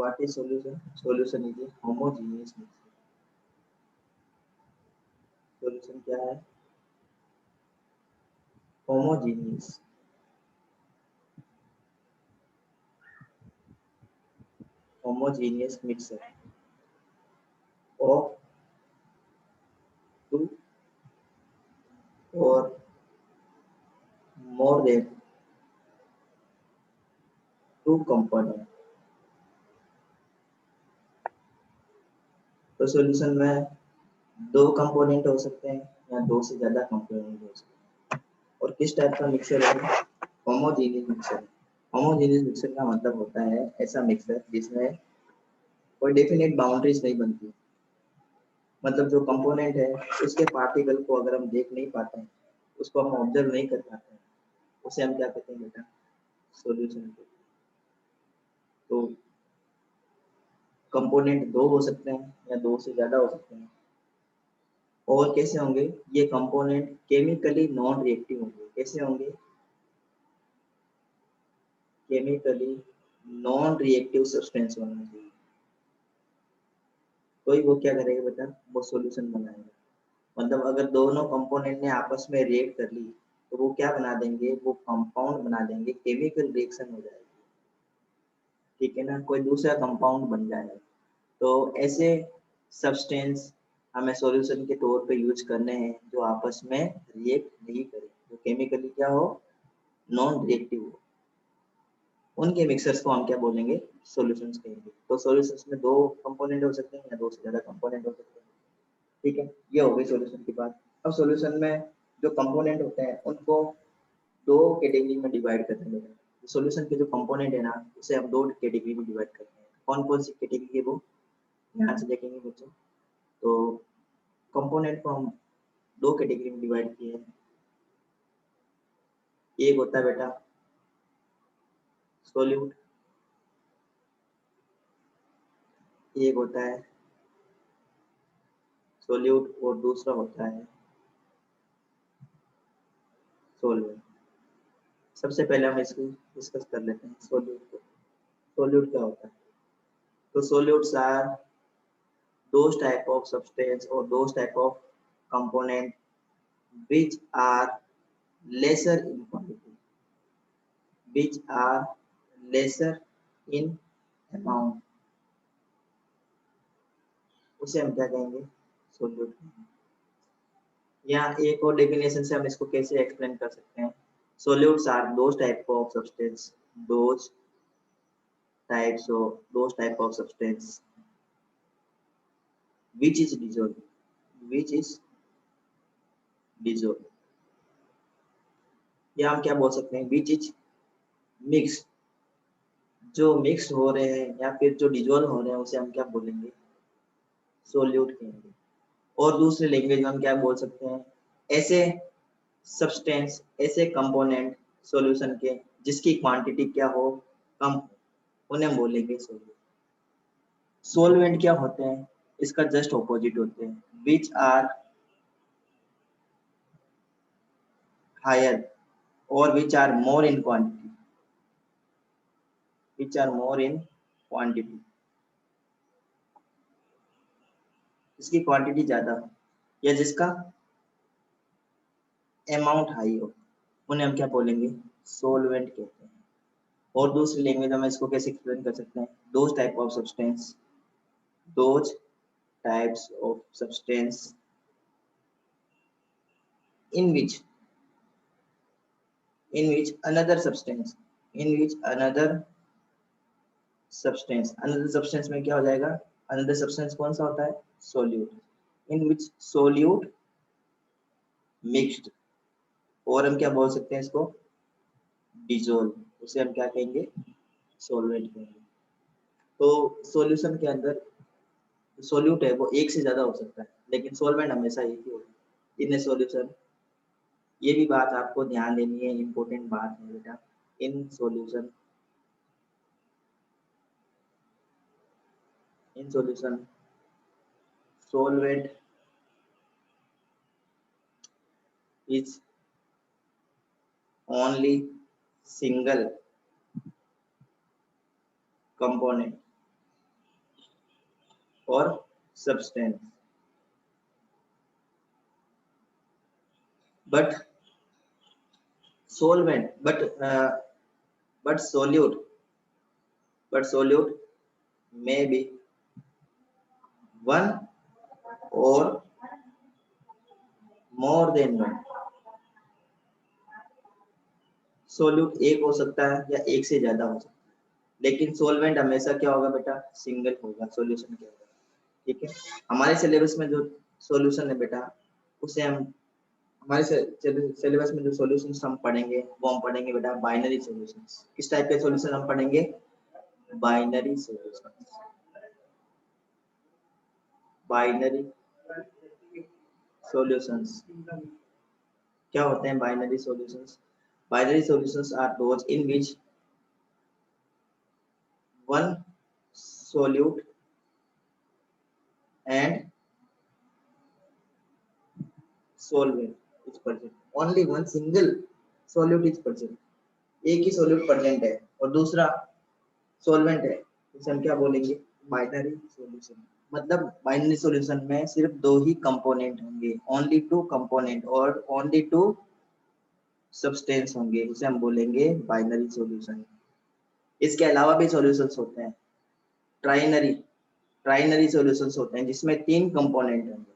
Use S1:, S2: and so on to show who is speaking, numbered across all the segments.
S1: What is solution? Solution is a homogeneous mixture. Solution क्या है? Homogeneous mixture of two or more than two component। तो solution में दो component हो सकते हैं या दो से ज्यादा कंपोनेंट हो सकते हैं। और किस टाइप का मिक्सर है? Homogeneous mixer. होमोजेनियस मिक्सर का मतलब होता है ऐसा मिक्सर जिसमें कोई डेफिनेट बाउंड्रीज नहीं बनती। मतलब जो कंपोनेंट है उसके पार्टिकल को अगर हम देख नहीं पाते हैं, उसको हम ऑब्जर्व नहीं कर पाते हैं, उसे हम क्या कहते हैं बेटा? सॉल्यूशन। तो कंपोनेंट दो हो सकते हैं या दो से ज्यादा हो सकते हैं। और कैसे होंगे ये कंपोनेंट? केमिकली नॉन रिएक्टिव होंगे। कैसे होंगे? केमिकली नॉन रिएक्टिव सब्सटेंस होना चाहिए। तो ही वो क्या करेगा बेटा? वो सॉल्यूशन बनाएगा। मतलब अगर दोनों कंपोनेंट ने आपस में रिएक्ट कर ली तो वो क्या बना देंगे? वो कंपाउंड बना देंगे, केमिकल रिएक्शन हो जाएगी। ठीक है ना? कोई दूसरा कंपाउंड बन जाएगा। तो ऐसे सब्सटेंस हमें सॉल्यूशन के तौर पे यूज करने हैं जो आपस में रिएक्ट नहीं करें, जो केमिकली क्या हो? नॉन रिएक्टिव हो। उनके मिक्सर्स को हम क्या बोलेंगे? सॉल्यूशंस कहेंगे। तो सॉल्यूशंस में दो कंपोनेंट हो सकते हैं या दो से ज्यादा कंपोनेंट हो सकते हैं। ठीक है, ये हो गई सॉल्यूशन की बात। अब सॉल्यूशन में जो कंपोनेंट होते हैं उनको दो कैटेगरी में डिवाइड करते हैं। सॉल्यूशन के जो कंपोनेंट है ना, उसे हम दो कैटेगरी में डिवाइड करते हैं। कौन कौन सी कैटेगरी है वो ध्यान से देखेंगे बच्चों। तो कंपोनेंट को हम दो कैटेगरी में डिवाइड किए हैं। एक होता है बेटा सोल्यूट, एक होता है सोल्यूट और दूसरा होता है सोलवेंट। सबसे पहले हम इसको डिस्कस कर लेते हैं सोल्यूट को। सोल्यूट क्या होता है? तो solutes are those type of substance or those type of component which are lesser in quantity, which are lesser in amount, उसे हम क्या कहेंगे? सोल्यूट। या एक और डेफिनेशन से हम इसको कैसे एक्सप्लेन कर सकते हैं? Solutes are those type of substance, those those type of substance which is dissolved, which is dissolved। या हम क्या बोल सकते हैं? which is mixed, जो मिक्स हो रहे हैं या फिर जो डिजोल्व हो रहे हैं उसे हम क्या बोलेंगे? सोल्यूट कहेंगे। और दूसरे लैंग्वेज में हम क्या बोल सकते हैं? ऐसे सब्सटेंस, ऐसे कंपोनेंट सॉल्यूशन के जिसकी क्वांटिटी क्या हो? कम हो, उन्हें हम बोलेंगे सोल्यूट। सोलवेंट क्या होते हैं? इसका जस्ट ऑपोजिट होते हैं, विच आर हायर और which are more in quantity, which are more in quantity, इसकी क्वांटिटी ज्यादा हो या जिसका अमाउंट हाई हो, उन्हें हम क्या बोलेंगे? सोलवेंट कहते हैं। और दूसरी लैंग्वेज में इसको कैसे एक्सप्लेन कर सकते हैं? Those type of substance, those types of substance in which another substance, in which another substance में क्या हो जाएगा? another substance कौन सा होता है? solute। in which solute mixed, और हम क्या बोल सकते हैं इसको? dissolve, उसे हम क्या कहेंगे? solvent कहेंगे। तो सॉल्यूशन के अंदर सोल्यूट है वो एक से ज्यादा हो सकता है, लेकिन सोलवेंट हमेशा एक ही होगा इन सॉल्यूशन। ये भी बात आपको ध्यान देनी है, इंपॉर्टेंट बात है बेटा। In solution solvent is only single component और substance. But solvent but solute but solute may be one or more than one। Solute एक हो सकता है या एक से ज्यादा हो सकता है, लेकिन सोलवेंट हमेशा क्या होगा बेटा, सिंगल होगा, सॉल्यूशन क्या होगा। ठीक है, हमारे सिलेबस में जो सॉल्यूशन है बेटा, उसे हम हमारे सिलेबस में जो सॉल्यूशंस हम पढ़ेंगे वो हम पढ़ेंगे बेटा बाइनरी सॉल्यूशंस। किस टाइप के सॉल्यूशन हम पढ़ेंगे, बाइनरी सॉल्यूशंस। बाइनरी सॉल्यूशंस क्या होते हैं, binary solutions? Binary solutions are those in which one solute and solvent is present, only one single solute is present, एक ही solute present है और दूसरा solvent है, इसे हम क्या बोलेंगे, बाइनरी सॉल्यूशन। मतलब बाइनरी सॉल्यूशन में सिर्फ दो ही कंपोनेंट होंगे, ओनली टू कंपोनेंट और ओनली टू सब्सटेंस होंगे, उसे हम बोलेंगे बाइनरी सॉल्यूशन। इसके अलावा भी सॉल्यूशंस होते हैं, ट्राइनरी ट्राइनरी सॉल्यूशंस होते हैं जिसमें तीन कंपोनेंट होंगे।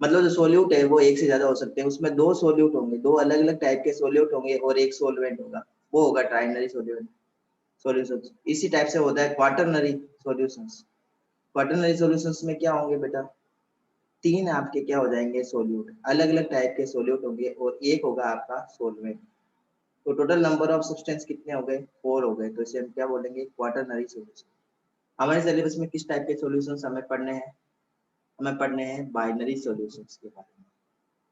S1: मतलब जो सोल्यूट है वो एक से ज्यादा हो सकते हैं, उसमें दो सोल्यूट होंगे, दो अलग अलग टाइप के सोल्यूट होंगे और एक सोलवेंट होगा, वो होगा ट्राइनरी सॉल्यूशंस। इसी टाइप से होता है क्वाटरनरी सॉल्यूशंस। क्वाटरनरी सॉल्यूशंस में क्या होंगे बेटा, तीन आपके क्या हो जाएंगे, सोल्यूट, अलग अलग टाइप के सोल्यूट होंगे और एक होगा आपका सोलवेंट। तो टोटल नंबर ऑफ सब्सटेंस कितने हो गए, 4 हो गए, तो इसे हम क्या बोलेंगे, क्वाटरनरी सॉल्यूशन। हमारे सिलेबस में किस टाइप के सॉल्यूशंस हमें पढ़ने हैं, हमें पढ़ने हैं बाइनरी सॉल्यूशंस के बारे में।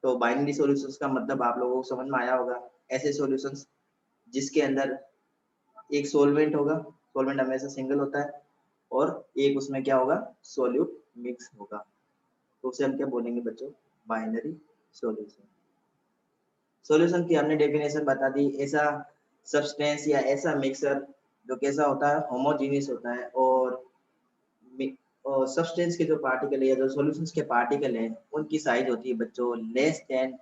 S1: तो बाइनरी सॉल्यूशंस का मतलब आप लोगों को समझ में आया होगा, ऐसे सॉल्यूशंस जिसके अंदर एक सोलवेंट होगा, सोलवेंट हमेशा सिंगल होता है, और एक उसमें क्या होगा, सोल्यूट मिक्स होगा, तो उसे हम क्या बोलेंगे बच्चों, बाइनरी सॉल्यूशन। सॉल्यूशन की हमने डेफिनेशन बता दी, ऐसा सब्सटेंस या ऐसा मिक्सर जो कैसा होता है, होमोजीनियस होता है, और सब्सटेंस के जो पार्टिकल है या जो सॉल्यूशंस के पार्टिकल है उनकी साइज होती है बच्चों लेस देन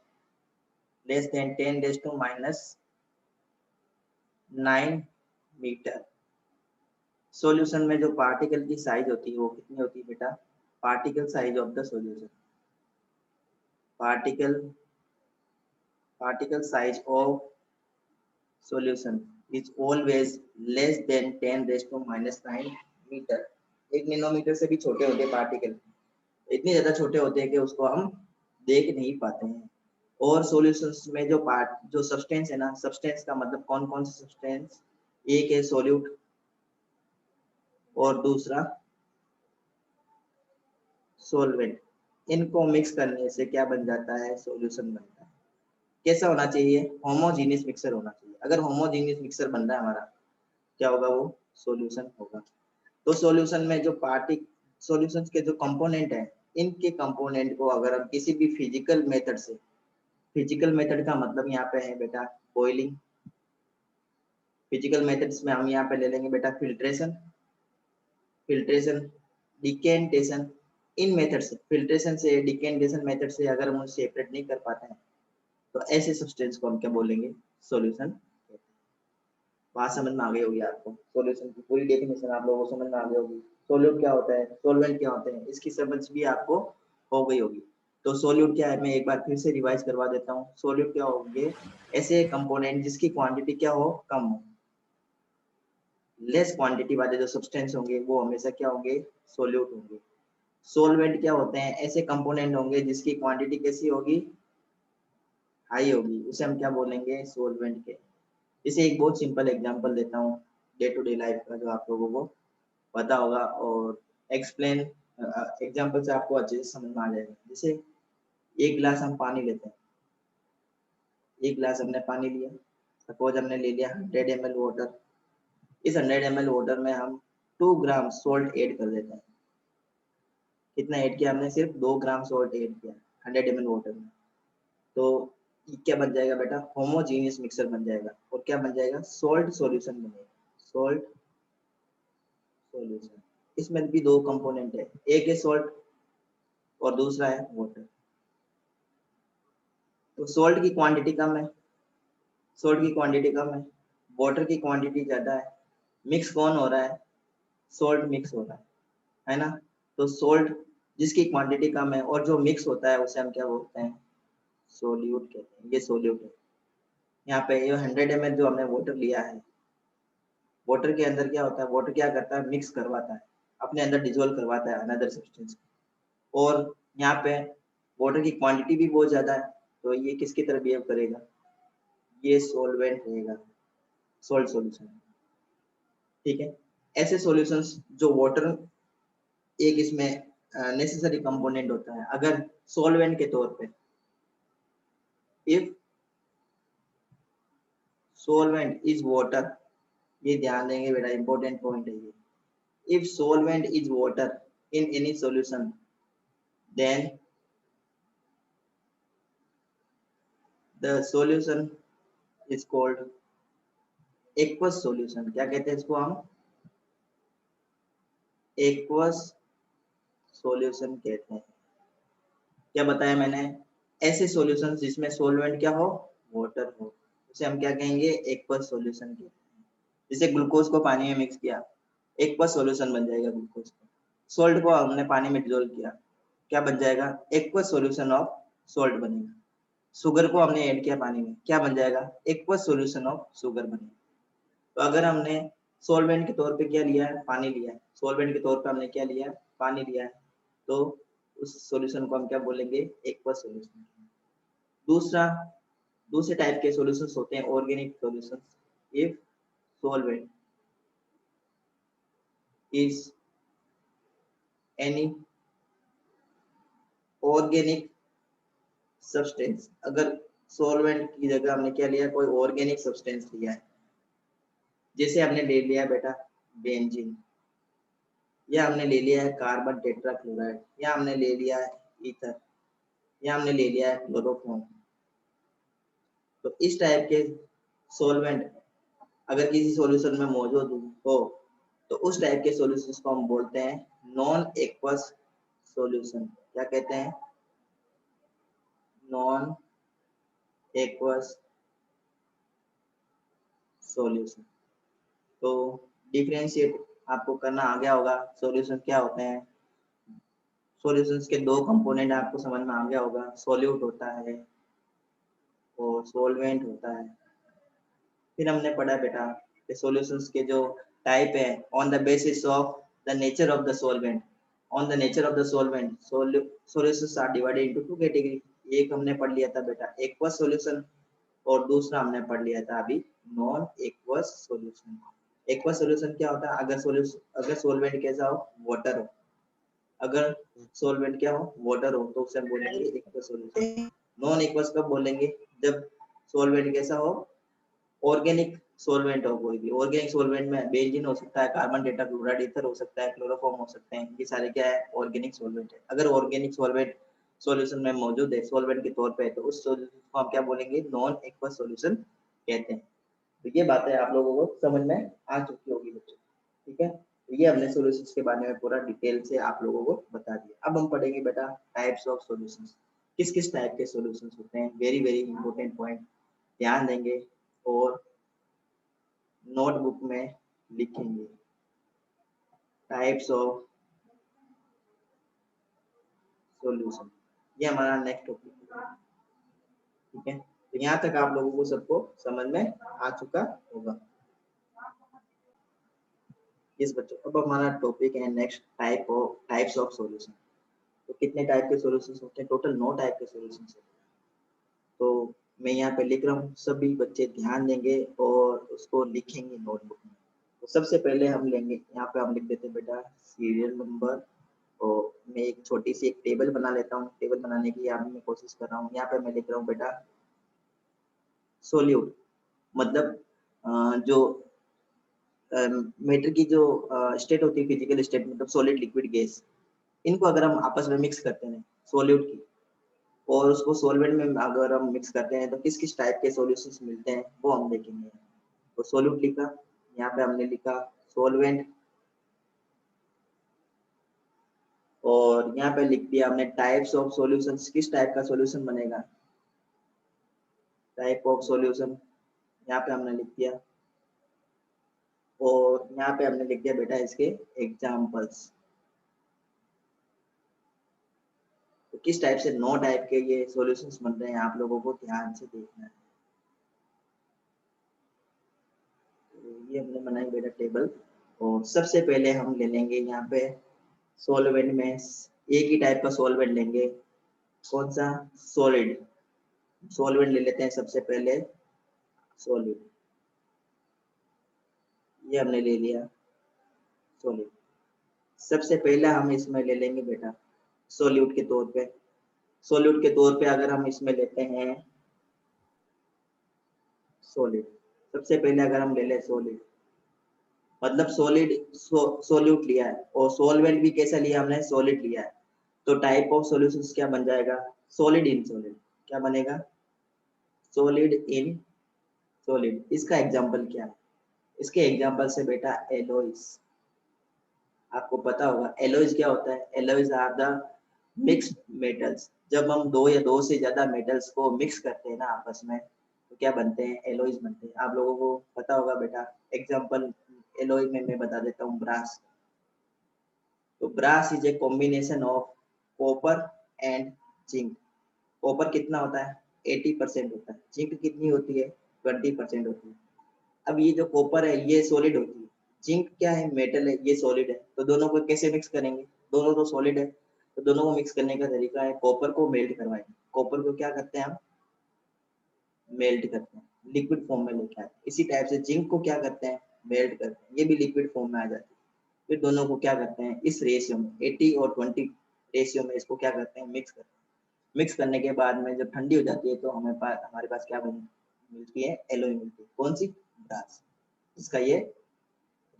S1: 10⁻⁹ मीटर। सॉल्यूशन में जो पार्टिकल की साइज होती है वो कितनी होती है बेटा, particle size of the solution, particle particle size of solution is always less than 10⁻⁹ metre. 1 nanometre से भी छोटे होते हैं पार्टिकल, इतने ज्यादा छोटे होते हैं कि उसको हम देख नहीं पाते हैं। और सॉल्यूशंस में जो सब्सटेंस है ना, सब्सटेंस का मतलब कौन कौन से सब्सटेंस, एक है सोल्यूट और दूसरा सोलवेंट, इनको मिक्स करने से क्या बन जाता है, सॉल्यूशन बनता है। कैसा होना चाहिए, होमोजीनियस मिक्सर होना चाहिए। अगर होमोजीनियस मिक्सर बन रहा है हमारा, क्या होगा, वो सॉल्यूशन होगा। तो सॉल्यूशन में जो सॉल्यूशंस के जो कंपोनेंट है, इनके कंपोनेंट को अगर हम किसी भी फिजिकल मेथड से, फिजिकल मेथड का मतलब यहाँ पे है बेटा बॉइलिंग, फिजिकल मेथड्स में हम यहाँ पे ले लेंगे बेटा फिल्ट्रेशन, डिकेंटेशन। इन मेथड से, फिल्ट्रेशन से, डिकेंटेशन मेथड से अगर हम उसे सेपरेट नहीं कर पाते हैं तो ऐसे सब्सटेंस को हम क्या बोलेंगे, सॉल्यूशन। बात समझ में आ गई होगी आपको, सॉल्यूशन की पूरी डेफिनेशन आप लोगों को समझ में आ गई होगी। सोल्यूट क्या होता है, सोलवेंट क्या होते हैं, इसकी समझ भी आपको हो गई होगी। तो सोल्यूट क्या है, मैं एक बार फिर से रिवाइज करवा देता हूँ। सोल्यूट क्या होंगे, ऐसे कंपोनेंट जिसकी क्वांटिटी क्या हो, कम हो। लेस क्वांटिटी वाले जो सब्सटेंस होंगे वो हमेशा क्या होंगे, सोल्यूट होंगे। सोलवेंट क्या होते हैं, ऐसे कंपोनेंट होंगे जिसकी क्वांटिटी कैसी होगी, हाई होगी, उसे हम क्या बोलेंगे, सोलवेंट के। इसे एक बहुत सिंपल एग्जांपल देता हूँ डे टू डे लाइफ का, जो आप लोगों को पता होगा, और एक्सप्लेन एग्जांपल से आपको अच्छे से समझ में आ जाएगा। जैसे एक गिलास हम पानी लेते हैं, एक गिलास हमने पानी लिया, सपोज हमने ले लिया 100 ml वाटर। इस 100 ml वाटर में हम 2 ग्राम सोल्ट ऐड कर देते हैं। कितना ऐड किया हमने, सिर्फ 2 ग्राम सोल्ट ऐड किया 100 ml वाटर में। तो ये क्या बन जाएगा बेटा, होमोजीनियस मिक्सर बन जाएगा, और क्या बन जाएगा, सोल्ट सॉल्यूशन बनेगा, सोल्ट सॉल्यूशन। इसमें भी दो कंपोनेंट है, एक है सॉल्ट और दूसरा है वाटर। तो सॉल्ट की क्वांटिटी कम है, सॉल्ट की क्वांटिटी कम है, वाटर की क्वांटिटी ज्यादा है। मिक्स कौन हो रहा है? सॉल्ट मिक्स हो रहा है ना। तो सॉल्ट जिसकी क्वांटिटी कम है और जो मिक्स होता है उसे हम क्या बोलते हैं? सोल्यूट कहते हैं। ये सोल्यूट है। यहाँ पे ये 100 ml जो हमने वाटर लिया है, वाटर के अंदर क्या होता है? वाटर क्या करता है? मिक्स करवाता है, अपने अंदर डिजोल्व करवाता है अनदर सब्सटेंस। और यहाँ पे वाटर की क्वांटिटी भी बहुत ज्यादा है, तो ये किसकी तरह बिहेव करेगा? ये सॉल्वेंट रहेगा, सॉल्ट सॉल्यूशन। ठीक है। ऐसे सॉल्यूशंस जो वाटर एक इसमें नेसेसरी कंपोनेंट होता है, अगर सॉल्वेंट के तौर पे, इफ सॉल्वेंट इज वाटर, ये ध्यान देंगे बेटा, इंपॉर्टेंट पॉइंट है ये। If solvent is water in any solution, then the solution is called aqueous solution. क्या कहते हैं इसको हम? एक्वस सॉल्यूशन कहते हैं। क्या बताया मैंने? ऐसे सॉल्यूशन जिसमें सॉल्वेंट क्या हो? वाटर हो, उसे हम क्या कहेंगे? एक्वस सॉल्यूशन कहते हैं। जैसे ग्लूकोज को पानी में मिक्स किया, एक्वस सॉल्यूशन बन जाएगा ग्लूकोज का। सॉल्ट को हमने पानी में डिजोल्व किया, क्या बन जाएगा? एक्वस सॉल्यूशन ऑफ सॉल्ट बनेगा। शुगर को हमने ऐड किया पानी में, क्या बन जाएगा? एक्वस सॉल्यूशन ऑफ शुगर बनेगा। तो अगर हमने सॉल्वेंट के तौर पे क्या लिया है? पानी लिया है। सॉल्वेंट के तौर पे हमने क्या लिया है? पानी लिया है। तो उस सॉल्यूशन को हम क्या बोलेंगे? Aqueous solution. दूसरा, दूसरे टाइप के सॉल्यूशंस होते हैं organic solutions. If solvent is any organic substance, अगर सॉल्वेंट की जगह हमने क्या लिया? कोई ऑर्गेनिक सब्सटेंस लिया है। जैसे हमने ले लिया बेटा बेंजीन, या हमने ले लिया है कार्बन टेट्राक्लोराइड, या हमने ले लिया है ईथर, या हमने ले लिया है क्लोरोफॉर्म। तो इस टाइप के सॉल्वेंट अगर किसी सॉल्यूशन में मौजूद हो, तो उस टाइप के सॉल्यूशंस को हम बोलते हैं नॉन एक्वस सॉल्यूशन। क्या कहते हैं? Non aqueous solution. तो डिफरेंशिएट आपको करना आ गया होगा, सॉल्यूशन क्या होते हैं। सॉल्यूशंस के दो कंपोनेंट आपको समझ में आ गया होगा, सॉल्यूट होता है और सॉल्वेंट होता है। फिर हमने पढ़ा बेटा कि सॉल्यूशंस के जो टाइप है, on the basis of the nature of the solvent. On the nature of the solvent solutions are divided into two category. एक हमने पढ़ लिया था बेटा एक्वस सॉल्यूशन, और दूसरा हमने पढ़ लिया था अभी non aqueous solution. Aqueous solution क्या होता है? अगर सॉल्वेंट कैसा हो? वाटर हो। अगर सॉल्वेंट क्या हो? वाटर हो, तो उसे हम बोलेंगे एक्वस सॉल्यूशन। नॉन एक्वस कब बोलेंगे? जब सॉल्वेंट कैसा हो? ऑर्गेनिक सॉल्वेंट हो। कोई भी ऑर्गेनिक सॉल्वेंट में बेंजीन हो सकता है, कार्बन टेट्राक्लोराइड ईथर हो सकता है, क्लोरोफॉर्म हो सकते हैं। ये सारे क्या है? ऑर्गेनिक सॉल्वेंट है। अगर ऑर्गेनिक सॉल्वेंट सॉल्यूशन में मौजूद है सॉल्वेंट के तौर पे, तो उस सॉल्यूशन को हम क्या बोलेंगे? नॉन एक्वस सॉल्यूशन कहते हैं। तो ये बातें आप लोगों को समझ में आ चुकी होगी बच्चों। ठीक है। तो ये हमने सॉल्यूशंस के बारे में पूरा डिटेल से आप लोगों को बता दिया। अब हम पढ़ेंगे बेटा टाइप्स ऑफ सॉल्यूशंस। किस किस टाइप के सॉल्यूशंस होते हैं, वेरी वेरी इंपॉर्टेंट पॉइंट, ध्यान देंगे और नोटबुक में लिखेंगे। टाइप्स ऑफ सॉल्यूशन, ये हमारा नेक्स्ट टॉपिक है। ठीक है। तो यहाँ तक आप लोगों को सबको समझ में आ चुका होगा। इस बच्चों, अब हमारा टॉपिक है नेक्स्ट टाइप्स ऑफ सॉल्यूशन। तो कितने टाइप के सॉल्यूशंस होते हैं? टोटल 9 टाइप के सॉल्यूशंस होते हैं। तो मैं यहाँ पे लिख रहा हूँ, सभी बच्चे ध्यान देंगे और उसको लिखेंगे नोटबुक में। तो सबसे पहले हम लेंगे, यहाँ पे हम लिख देते हैं बेटा सीरियल नंबर। और मैं एक छोटी सी एक टेबल बना लेता हूँ। टेबल बनाने की यहाँ मैं कोशिश कर रहा हूँ। यहाँ पे मैं लिख रहा हूँ बेटा सोल्यूट, मतलब जो मेटर की जो स्टेट होती है, फिजिकल स्टेट, मतलब सॉलिड लिक्विड गैस, इनको अगर हम आपस में मिक्स करते हैं सोल्यूट की, और उसको सॉल्वेंट में अगर हम मिक्स करते हैं, तो किस किस टाइप के सॉल्यूशंस मिलते हैं वो हम देखेंगे। तो सोल्यूट लिखा, यहाँ पे हमने लिखा सॉल्वेंट, और यहाँ पे लिख दिया हमने टाइप्स ऑफ सॉल्यूशंस, किस टाइप का सॉल्यूशन बनेगा, टाइप ऑफ सॉल्यूशन यहाँ पे हमने लिख दिया। और यहाँ पे हमने लिख दिया बेटा इसके एग्जांपल्स। तो किस टाइप से 9 टाइप के ये सॉल्यूशंस बन रहे हैं, आप लोगों को ध्यान से देखना है। तो ये हमने बनाई बेटा टेबल। और सबसे पहले हम ले लेंगे यहाँ पे सॉल्वेंट में एक ही टाइप का सॉल्वेंट लेंगे, कौन सा, सॉलिड सॉल्वेंट ले लेते हैं सबसे पहले, सॉलिड, ये हमने ले लिया सॉलिड। सबसे पहला हम इसमें ले लेंगे बेटा सॉल्यूट के तौर पे, सॉल्यूट के तौर पे अगर हम इसमें लेते हैं सॉलिड, सबसे पहले अगर हम ले लें सॉलिड, मतलब सॉलिड सॉल्यूट लिया है और सॉल्वेंट भी कैसा लिया हमने, सॉलिड लिया है। तो टाइप ऑफ सॉल्यूशंस क्या बन जाएगा, सॉलिड इन सॉलिड, क्या बनेगा, सॉलिड इन सॉलिड। इसका एग्जांपल क्या है, इसके एग्जांपल से बेटा एलॉयज, आपको पता होगा एलॉयज क्या होता है, alloys are the mixed metals. जब हम दो या दो से ज्यादा मेटल्स को मिक्स करते हैं ना आपस में, तो क्या बनते हैं, एलॉयज बनते हैं। आप लोगों को पता होगा बेटा, एग्जांपल एलॉय में मैं बता देता हूँ, ब्रास। तो brass is a combination of copper and zinc. Copper कितना होता है, 80% होता है, जिंक कितनी होती है, 20% होती है। अब ये जो कॉपर है ये सॉलिड होती है, जिंक क्या है, मेटल है, ये सॉलिड है। तो दोनों को कैसे मिक्स करेंगे, दोनों तो सॉलिड है, तो दोनों को मिक्स करने का तरीका है कॉपर को मेल्ट करवाएंगे। कॉपर को क्या करते हैं हम, मेल्ट करते हैं, लिक्विड फॉर्म में लेके आते हैं। इसी टाइप से जिंक को क्या करते हैं, मेल्ट करते हैं, ये भी लिक्विड फॉर्म में आ जाती है। फिर दोनों को क्या करते हैं, इस रेशियो में 80 और 20 रेशियो में इसको क्या करते हैं, मिक्स करते हैं। मिक्स करने के बाद में जब ठंडी हो जाती है तो हमारे पास क्या मिलती है, एलॉय मिलती है, कौन सी, ब्रास। इसका ये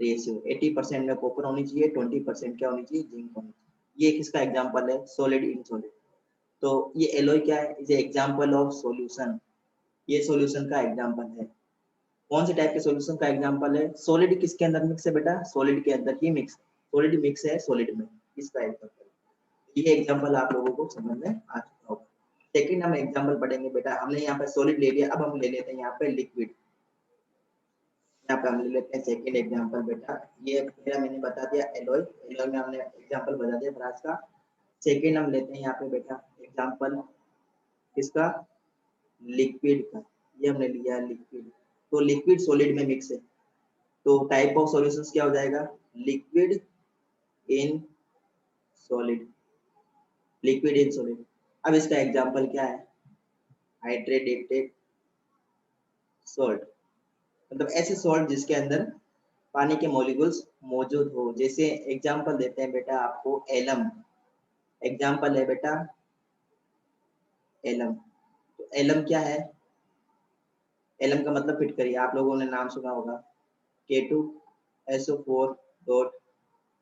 S1: रेशियो 80% में कॉपर होनी चाहिए, 20% क्या होनी चाहिए, जिंक होनी चाहिए। ये किसका एग्जांपल है, सॉलिड इन सॉलिड। तो ये एलॉय क्या है, इज एग्जांपल ऑफ सॉल्यूशन, ये सॉल्यूशन का एग्जांपल है। कौन से टाइप के सॉल्यूशन का एग्जांपल है, सॉलिड किसके अंदर मिक्स है बेटा, सॉलिड के अंदर ही मिक्स, सॉलिड मिक्स है सॉलिड में, इसका एग्जांपल। ये एग्जांपल आप लोगों को समझ में आ चुका होगा। सेकंड हम एग्जांपल पढ़ेंगे बेटा, हमने यहाँ पे सॉलिड ले लिया, अब हम ले लेते हैं यहाँ पे लिक्विड। यहाँ पे हम ले लेते हैं सेकंड एग्जांपल बेटा, ये पहला मैंने बता दिया एलॉय, एलॉय में हमने एग्जांपल बता दिया ब्रास का। सेकंड हम लेते हैं यहाँ पे बेटा एग्जांपल किसका, लिक्विड का, ये हमने लिया लिक्विड। तो लिक्विड सॉलिड में मिक्स है, तो टाइप ऑफ सॉल्यूशंस क्या हो जाएगा, liquid in solid, liquid in solid. अब इसका एग्जांपल क्या है, हाइड्रेटेड सॉल्ट, मतलब ऐसे सॉल्ट जिसके अंदर पानी के मॉलिक्यूल्स मौजूद हो। जैसे एग्जांपल देते हैं बेटा आपको एलम, एग्जांपल है बेटा एलम। तो एलम क्या है, एलम का मतलब फिट करिए, आप लोगों ने नाम सुना होगा, K2SO4 dot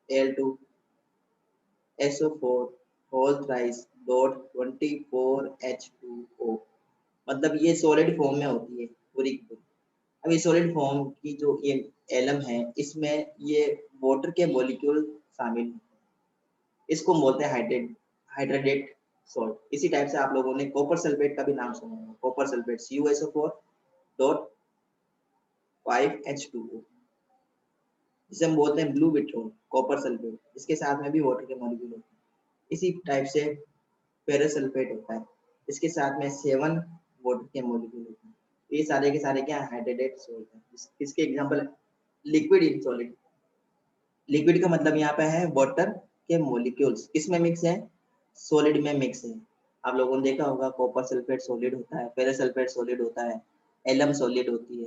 S1: L2 SO4 whole thrice dot 24H2O। मतलब ये सॉलिड फॉर्म में होती है पूरी की पूरी। अब ये सॉलिड फॉर्म की जो ये एलम है, इसमें ये वाटर के मॉलिक्यूल शामिल हैं, इसको बोलते हैं हाइड्रेटेड सॉल्ट। इसी टाइप से आप लोगों ने कॉपर सल्फेट का भी नाम सुना होगा, copper sulphate CuSO4 dot 5H2O, जिसे हम बोलते हैं ब्लू विट्रोल, कॉपर सल्फेट, इसके साथ में भी वाटर के मॉलिक्यूल होते हैं। इसी टाइप से फेरस सल्फेट होता है, इसके साथ में 7 वाटर के मॉलिक्यूल होते हैं। ये सारे के सारे क्या हाइड्रेटेड सॉल्ट हैं। इसके एग्जांपल है लिक्विड इन सॉलिड, लिक्विड का मतलब यहाँ पे है वाटर के मॉलिक्यूल्स किसमें मिक्स है, सॉलिड में मिक्स है। आप लोगों ने देखा होगा कॉपर सल्फेट सॉलिड होता है, फेरस सल्फेट सॉलिड होता है, एलम सॉलिड होती है।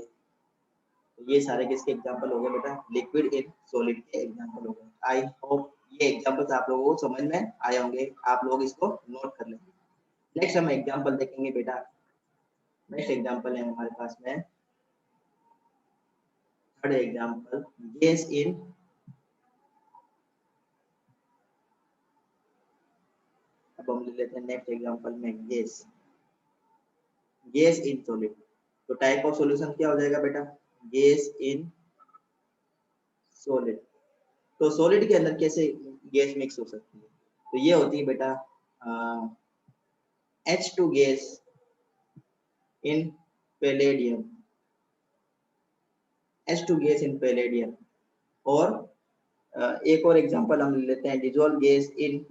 S1: तो ये सारे किसके एग्जांपल हो गए बेटा, लिक्विड इन सॉलिड के एग्जांपल हो गए। आई होप ये एग्जांपल्स आप लोगों को समझ में आए होंगे, आप लोग इसको नोट कर लेंगे। नेक्स्ट हम एग्जांपल देखेंगे बेटा, नेक्स्ट एग्जांपल है हमारे पास में थर्ड एग्जांपल, गैस इन, अब हम ले लेते हैं नेक्स्ट एग्जांपल में गैस, गैस इन सॉलिड। तो टाइप ऑफ सॉल्यूशन क्या हो जाएगा बेटा, गैस इन सॉलिड। तो सॉलिड के अंदर कैसे गैस मिक्स हो सकती है, तो ये होती है बेटा H2 gas in palladium, H2 gas in palladium. और एक और एग्जांपल हम ले लेते हैं, डिजोल्व गैस इन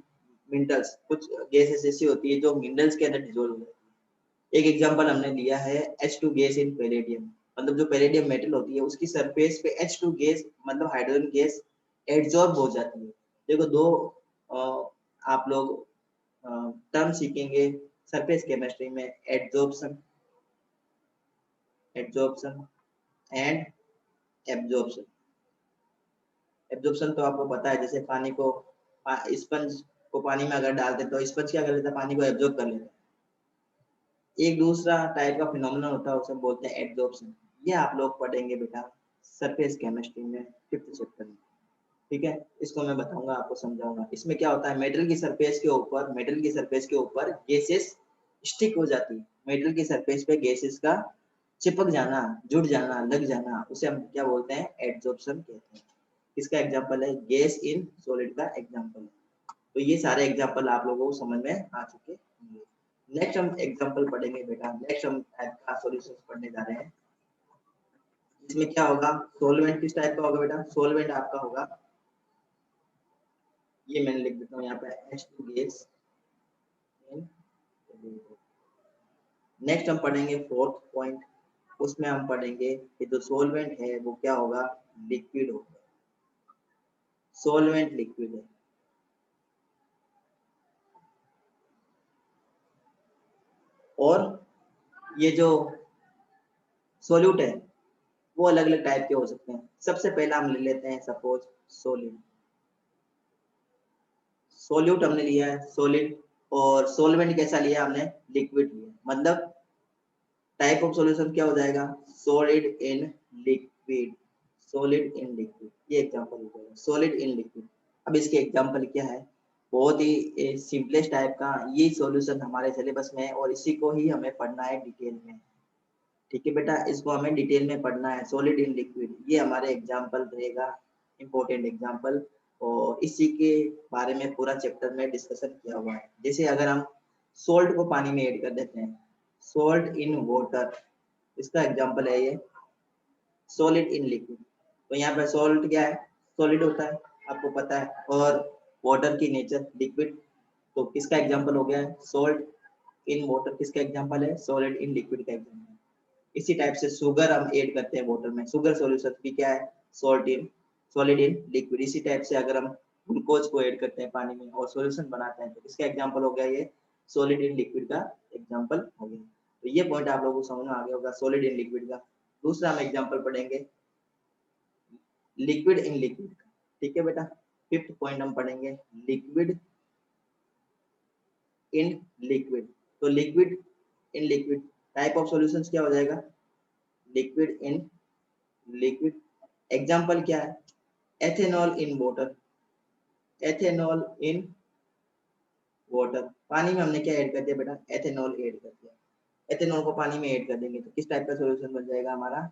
S1: मिनरल्स। कुछ गैसेस ऐसी होती है जो मिनरल्स के अंदर डिजोल्व हो जाती है। एक एग्जांपल हमने लिया है H2 गैस इन पैलेडियम, मतलब जो पैलेडियम मेटल होती है उसकी सरफेस पे H2 गैस मतलब हाइड्रोजन गैस एड्जॉर्ब हो जाती है। देखो दो आप लोग टर्म सीखेंगे सरफेस केमिस्ट्री में, adsorption, adsorption and absorption. Absorption तो आपको पता है, जैसे पानी को स्पंज को पानी में अगर डालते हैं तो स्पंज क्या कर लेता है, पानी को एब्जॉर्ब कर लेता है। एक दूसरा टाइप का फिनोमेनन होता है, उसे बोलते हैं एब्जॉर्प्शन। ये आप लोग पढ़ेंगे बेटा सरफेस केमिस्ट्री में 5th चैप्टर में, ठीक है। इसको मैं बताऊंगा, आपको समझाऊंगा। इसमें क्या होता है, मेटल की सरफेस के ऊपर, मेटल की सरफेस के ऊपर गैसेस स्टिक हो जाती है। मेटल की सरफेस पे गैसेस का चिपक जाना, जुड़ जाना, लग जाना, उसे हम क्या बोलते हैं, एड्जॉर्प्शन कहते हैं। इसका एग्जांपल है गैस इन सॉलिड का एग्जांपल है। तो ये सारे एग्जांपल आप लोगों को समझ में आ चुके होंगे। नेक्स्ट हम एग्जांपल पढ़ेंगे बेटा, नेक्स्ट हम टाइप का सॉल्यूशंस पढ़ने जा रहे हैं। इसमें क्या होगा, सॉल्वेंट किस टाइप का होगा बेटा, सॉल्वेंट आपका होगा, ये मैंने लिख देता हूँ यहाँ पे H2 गैस। नेक्स्ट हम पढ़ेंगे 4th पॉइंट, उसमें हम पढ़ेंगे कि जो सॉल्वेंट है वो क्या होगा, लिक्विड होगा। सॉल्वेंट लिक्विड है, और ये जो सोल्यूट है वो अलग अलग टाइप के हो सकते हैं। सबसे पहला हम ले लेते हैं सपोज सोलिड। सोल्यूट हमने लिया है सोलिड, और सोलवेंट कैसा लिया हमने, लिक्विड लिया। मतलब टाइप ऑफ सॉल्यूशन क्या हो जाएगा, solid in liquid, solid in liquid. ये एग्जांपल हो जाएगा सॉलिड इन लिक्विड। अब इसके एग्जांपल क्या है, बहुत ही सिंपलेस्ट टाइप का ये सॉल्यूशन हमारे सिलेबस में है, और इसी को ही हमें पढ़ना है डिटेल में, ठीक है बेटा। इसको हमें डिटेल में पढ़ना है, सॉलिड इन लिक्विड, ये हमारे एग्जांपल रहेगा, इंपॉर्टेंट एग्जांपल। और इसी के बारे में पूरा चैप्टर में डिस्कशन किया हुआ है। जैसे अगर हम सोल्ट को पानी में ऐड कर देते हैं, सोल्ट इन वाटर, इसका एग्जांपल है ये सॉलिड इन लिक्विड। तो यहाँ पे सॉल्ट क्या है, सॉलिड होता है, आपको पता है, और वाटर की नेचर लिक्विड। तो किसका एग्जांपल हो गया है, सॉल्ट इन वाटर। किसका एग्जांपल है, सॉलिड इन लिक्विड का एग्जांपल। इसी टाइप से शुगर हम ऐड करते हैं वाटर में, शुगर सॉल्यूशन भी क्या है, salt in, solid in liquid. इसी टाइप से अगर हम ग्लूकोज को ऐड करते हैं पानी में और सॉल्यूशन बनाते हैं, तो इसका एग्जांपल हो गया ये सॉलिड इन लिक्विड का एग्जांपल हो गया। तो ये पॉइंट आप लोगों को समझ में आ गया होगा सॉलिड इन लिक्विड का। दूसरा हम एग्जांपल पढ़ेंगे लिक्विड इन लिक्विड का, ठीक है बेटा। 5th पॉइंट हम पढ़ेंगे लिक्विड इन लिक्विड। तो liquid in liquid type of solutions क्या हो जाएगा, लिक्विड इन लिक्विड। एग्जांपल क्या है, ethanol in water, ethanol in water. पानी में हमने क्या ऐड कर दिया बेटा, एथेनॉल ऐड कर दिया। एथेनॉल को पानी में ऐड कर देंगे तो किस टाइप का सॉल्यूशन बन जाएगा हमारा,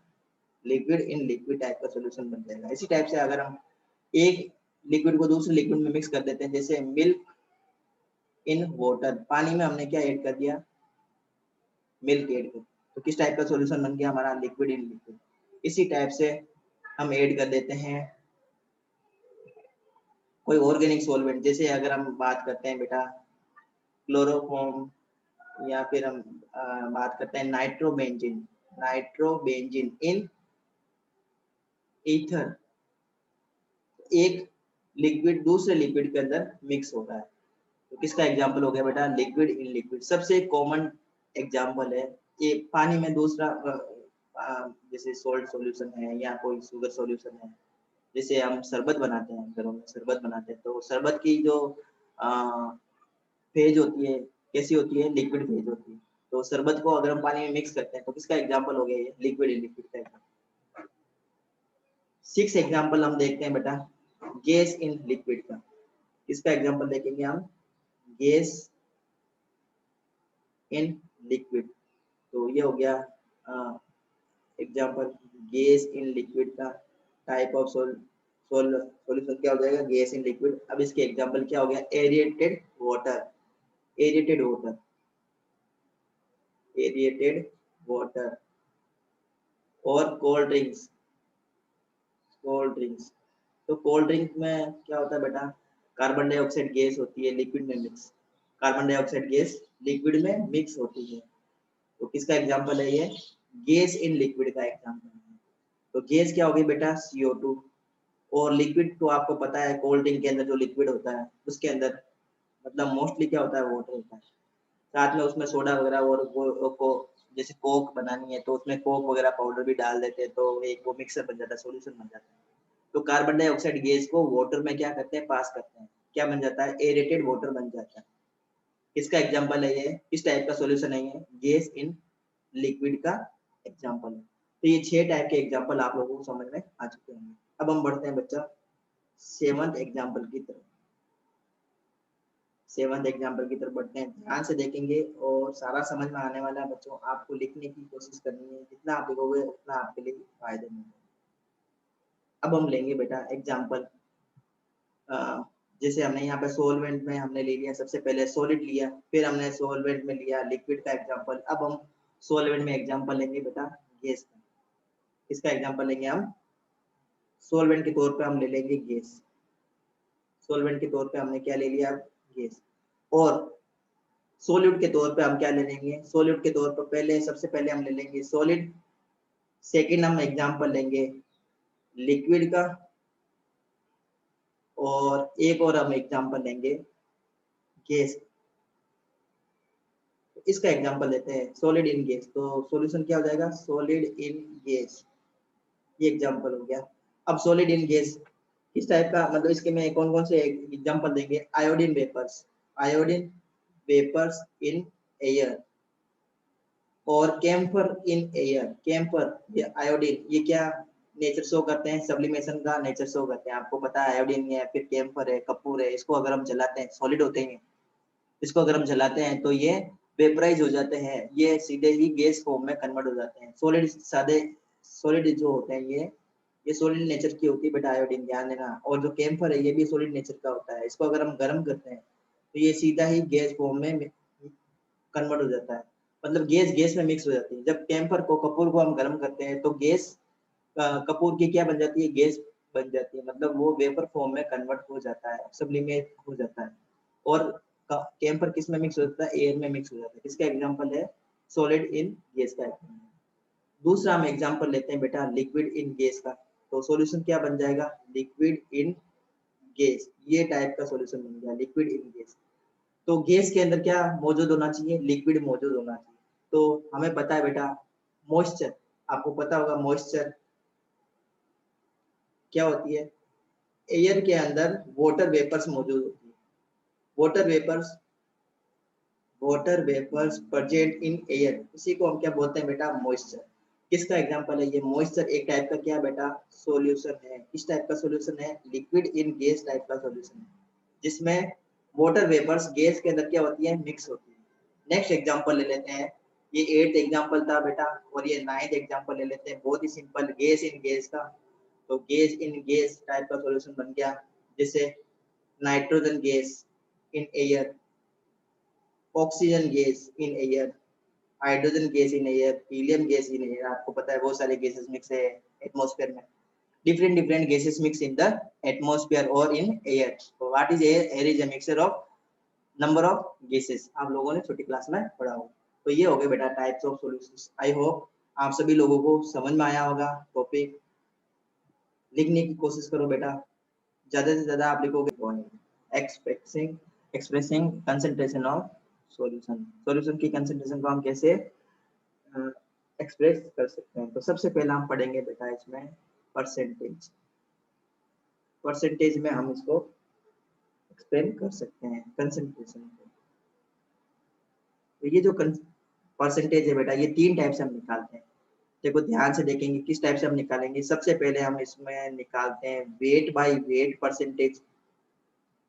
S1: लिक्विड इन लिक्विड टाइप का सॉल्यूशन बन जाएगा। इसी टाइप से अगर हम एक लिक्विड को दूसरे लिक्विड में मिक्स कर देते हैं, जैसे मिल्क इन वाटर, पानी में हमने क्या ऐड कर दिया, मिल्क ऐड कर, तो किस टाइप का सॉल्यूशन बन गया हमारा, लिक्विड इन लिक्विड। इसी टाइप से हम ऐड कर देते हैं कोई ऑर्गेनिक सॉल्वेंट, जैसे अगर हम बात करते हैं बेटा क्लोरोफॉर्म, या फिर हम बात करते हैं नाइट्रोबेंजीन, नाइट्रोबेंजीन इन ईथर। एक लिक्विड दूसरे लिक्विड के अंदर मिक्स हो रहा है, तो किसका एग्जांपल हो गया बेटा, लिक्विड इन लिक्विड। सबसे कॉमन एग्जांपल है ये, पानी में दूसरा जैसे सोल्ट सॉल्यूशन है या कोई शुगर सॉल्यूशन है। जैसे हम शरबत बनाते हैं, घरों में शरबत बनाते हैं, तो शरबत की जो फेज होती है कैसी होती है, लिक्विड फेज होती है। तो शरबत को अगर हम पानी में मिक्स करते हैं तो किसका एग्जांपल हो गया ये, लिक्विड इन लिक्विड का एग्जांपल। 6 एग्जांपल हम देखते हैं बेटा गैस इन लिक्विड का। किसका एग्जांपल देखेंगे हम, गैस इन लिक्विड। तो ये हो गया एग्जांपल गैस इन लिक्विड का, टाइप ऑफ सॉल्यूशन क्या हो जाएगा, गैस इन लिक्विड। अब इसके एग्जांपल क्या हो गया, aerated water, aerated water, aerated water, और कोल्ड ड्रिंक्स, कोल्ड ड्रिंक्स। तो कोल्ड ड्रिंक में क्या होता है बेटा, कार्बन डाइऑक्साइड गैस होती है लिक्विड में mix, carbon dioxide gas liquid में मिक्स होती है। तो किसका एग्जांपल है ये, गैस इन लिक्विड का एग्जांपल है। तो गैस क्या होगी बेटा, CO2। और लिक्विड तो आपको पता है कोल्ड ड्रिंक के अंदर जो लिक्विड होता है उसके अंदर मतलब मोस्टली क्या होता है, वाटर होता है। साथ में उसमें सोडा वगैरह और वो जैसे कोक बनानी है तो उसमें कोक वगैरह पाउडर भी डाल देते हैं, तो एक वो मिक्सर बन जाता है, सॉल्यूशन बन जाता है। तो कार्बन डाइऑक्साइड गैस को वाटर में क्या करते हैं, पास करते हैं, क्या बन जाता है, एरेटेड वाटर बन जाता है। इसका एग्जांपल है ये, इस टाइप का सॉल्यूशन है ये, गैस इन लिक्विड का एग्जांपल है। तो ये 6 टाइप के एग्जांपल आप लोगों को समझ में आ चुके होंगे। अब हम बढ़ते हैं बच्चा 7th एग्जांपल की तरफ, 7th एग्जांपल की तरफ बढ़ते हैं। ध्यान से देखेंगे और सारा समझ में आने वाला है बच्चों। आपको लिखने की कोशिश करनी है, जितना आप लिखोगे उतना आपके लिए फायदेमंद है। अब हम लेंगे बेटा एग्जांपल, जैसे हमने यहाँ पे सोलवेंट में हमने ले लिया, सबसे पहले सॉलिड लिया, फिर हमने सोलवेंट में लिया लिक्विड का एग्जांपल। अब हम सोलवेंट में एग्जांपल लेंगे बेटा गैस का। इसका एग्जांपल लेंगे हम, सोलवेंट के तौर पे हम ले लेंगे गैस, सोलवेंट के तौर पे हमने क्या ले लिया, गैस। और सॉल्यूट के तौर पे हम क्या ले लेंगे, सॉल्यूट के तौर पर पहले सबसे पहले हम ले लेंगे सॉलिड, सेकंड हम एग्जांपल लेंगे लिक्विड का, और एक और हम एग्जांपल लेंगे गैस। इसका एग्जांपल लेते हैं सॉलिड इन गैस। तो सॉल्यूशन क्या हो जाएगा, सॉलिड इन गैस, ये एग्जांपल हो गया। अब सॉलिड इन गैस किस टाइप का, मतलब इसके में कौन कौन से एग्जांपल देंगे, iodine vapours, iodine vapours in air, और कैम्फर इन एयर। कैम्फर, ये आयोडीन, ये क्या नेचर शो करते हैं, सब्लिमेशन का नेचर शो करते हैं। आपको पता है आयोडीन है, फिर कैम्फर है, कपूर है, इसको अगर हम जलाते हैं सॉलिड होते हैं, इसको अगर हम जलाते हैं तो ये वेपराइज हो जाते हैं, ये सीधे ही गैस फॉर्म में कन्वर्ट हो जाते हैं। सॉलिड सादे सॉलिड जो होते हैं ये सॉलिड नेचर की होती है बेटा, आयोडीन ध्यान देना। और जो कैम्फर है ये भी सॉलिड नेचर का होता है, इसको अगर हम गर्म करते हैं तो ये सीधा ही गैस फॉर्म में कन्वर्ट हो जाता है, मतलब गैस गैस में मिक्स हो जाती है। जब कैम्फर को, कपूर को हम गर्म करते हैं तो गैस कपूर की क्या बन जाती है, गैस बन जाती है, मतलब वो वेपर फॉर्म में कन्वर्ट हो जाता है, सब्लिमेट हो जाता है। और कैम्फर किस में मिक्स हो जाता है, एयर में मिक्स हो जाता है। इसका एग्जांपल है सॉलिड इन गैस का एग्जांपल। दूसरा हम एग्जांपल लेते हैं बेटा लिक्विड इन गैस का। तो सॉल्यूशन क्या बन जाएगा, लिक्विड इन गैस, ये टाइप का सॉल्यूशन बन गया लिक्विड इन गैस। तो गैस के अंदर क्या मौजूद होना चाहिए, लिक्विड मौजूद होना चाहिए। तो हमें पता है बेटा मॉइस्चर, आपको पता होगा मॉइस्चर क्या होती है, एयर के अंदर वाटर वेपर्स मौजूद होती है, water vapours, water vapours present in air, इसी को हम क्या बोलते हैं बेटा, मॉइस्चर। किसका एग्जांपल है ये, मॉइस्चर एक टाइप का क्या बेटा, सॉल्यूशन है। किस टाइप का सॉल्यूशन है, लिक्विड इन गैस टाइप का सॉल्यूशन है, जिसमें वाटर वेपर्स गैस के अंदर क्या होती है, मिक्स होती है। नेक्स्ट एग्जांपल ले लेते हैं, ये 8th एग्जांपल था बेटा, और ये 9th एग्जांपल ले लेते हैं, बहुत ही सिंपल, गैस इन गैस का। तो गैस इन गैस टाइप का सॉल्यूशन बन गया, जैसे nitrogen gas in air, oxygen gas in air, hydrogen gas in air, helium gas in air. आपको पता है बहुत सारे गैसेस मिक्स है एटमॉस्फेयर में, different different gases mix in the atmosphere or in air. So what is air, air is a mixture of number of gases, आप लोगों ने छोटी क्लास में पढ़ा हो। तो ये हो गए बेटा types of solutions. I hope आप सभी लोगों को समझ में आया होगा। टॉपिक लिखने की कोशिश करो बेटा, ज्यादा से ज्यादा आप लिखोगे point. Expressing expressing concentration of solution, solution की कंसंट्रेशन को हम कैसे एक्सप्रेस कर सकते हैं। तो सबसे पहला हम पढ़ेंगे बेटा इसमें परसेंटेज, परसेंटेज में हम इसको एक्सप्लेन कर सकते हैं कंसंट्रेशन को। तो ये जो परसेंटेज है बेटा, ये 3 टाइप से हम निकालते हैं। देखो ध्यान से देखेंगे किस टाइप से हम निकालेंगे। सबसे पहले हम इसमें निकालते हैं weight by weight percentage,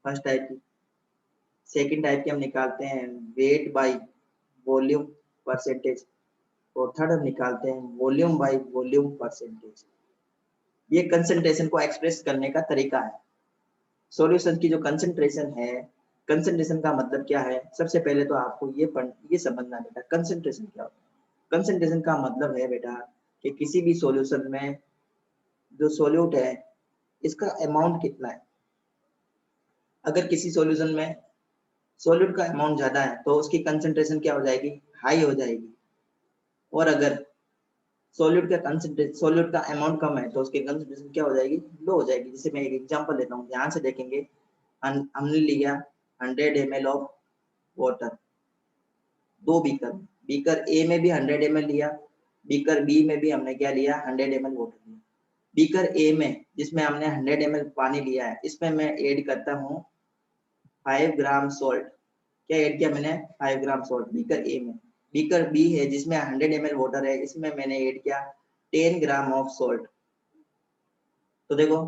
S1: first type की। सेकंड टाइप की हम निकालते हैं वेट बाय वॉल्यूम परसेंटेज, और थर्ड हम निकालते हैं वॉल्यूम बाय वॉल्यूम परसेंटेज। ये कंसंट्रेशन को एक्सप्रेस करने का तरीका है। सॉल्यूशन की जो कंसंट्रेशन है, कंसंट्रेशन का मतलब क्या है, सबसे पहले तो आपको ये समझना है बेटा कंसंट्रेशन क्या होता है। कंसंट्रेशन का मतलब है बेटा कि किसी भी सॉल्यूशन में जो सॉल्यूट है इसका अमाउंट कितना है। अगर किसी सॉल्यूशन में सॉल्यूट का अमाउंट ज्यादा है तो उसकी कंसंट्रेशन क्या हो जाएगी, हाई हो जाएगी। और अगर सॉल्यूट का अमाउंट कम है तो उसकी कंसंट्रेशन क्या हो जाएगी, लो हो जाएगी। जैसे मैं एक एग्जांपल देता हूँ, ध्यान से देखेंगे। हमने लिया 100 ml ऑफ वाटर, दो बीकर, बीकर ए में भी 100 ml लिया, बीकर बी में भी हमने क्या लिया, 100 ml वाटर लिया। बीकर ए में जिसमें हमने 100 ml पानी लिया है, इसमें मैं ऐड करता हूँ 5 ग्राम सॉल्ट। क्या ऐड किया मैंने, 5 ग्राम सॉल्ट बीकर ए में। बीकर बी है जिसमें 100 ml वाटर है, इसमें मैंने ऐड किया 10 ग्राम ऑफ सॉल्ट। तो देखो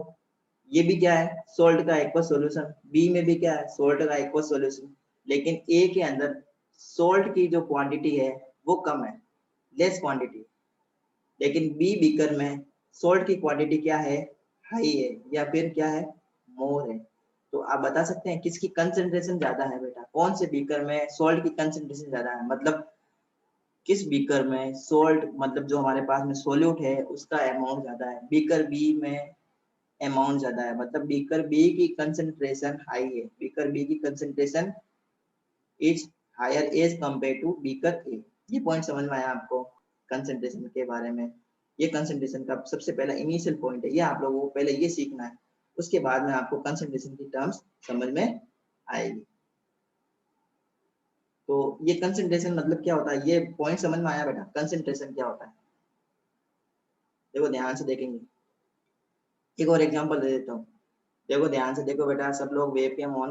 S1: ये भी क्या है, सॉल्ट का एक्वा सॉल्यूशन, बी में भी क्या है, सॉल्ट का एक्वा सॉल्यूशन। लेकिन ए के अंदर सॉल्ट की जो क्वांटिटी है वो कम है, लेस क्वांटिटी। लेकिन बी बीकर में सॉल्ट की क्वांटिटी क्या है, हाई है, या फिर क्या है, मोर है। तो आप बता सकते हैं किसकी कंसंट्रेशन ज्यादा है बेटा, कौन से बीकर में सॉल्ट की कंसंट्रेशन ज्यादा है, मतलब किस बीकर में सॉल्ट, मतलब जो हमारे पास में सोल्यूट है उसका अमाउंट ज्यादा है। बीकर बी में अमाउंट ज्यादा है, मतलब बीकर बी की कंसंट्रेशन हाई है, बीकर बी की concentration is higher as compare to beaker A. ये पॉइंट समझ में आया आपको कंसंट्रेशन के बारे में। ये कंसंट्रेशन का सबसे पहला इनिशियल पॉइंट है, ये आप लोगों को पहले ये सीखना है, उसके बाद में आपको कंसंट्रेशन की टर्म्स समझ में आएगी। तो ये कंसंट्रेशन मतलब क्या होता है, ये पॉइंट समझ में आया बेटा, कंसंट्रेशन क्या होता है। देखो ध्यान से देखेंगे, एक और एग्जांपल दे देता हूँ। देखो ध्यान से देखो बेटा, सब लोग वेबकैम ऑन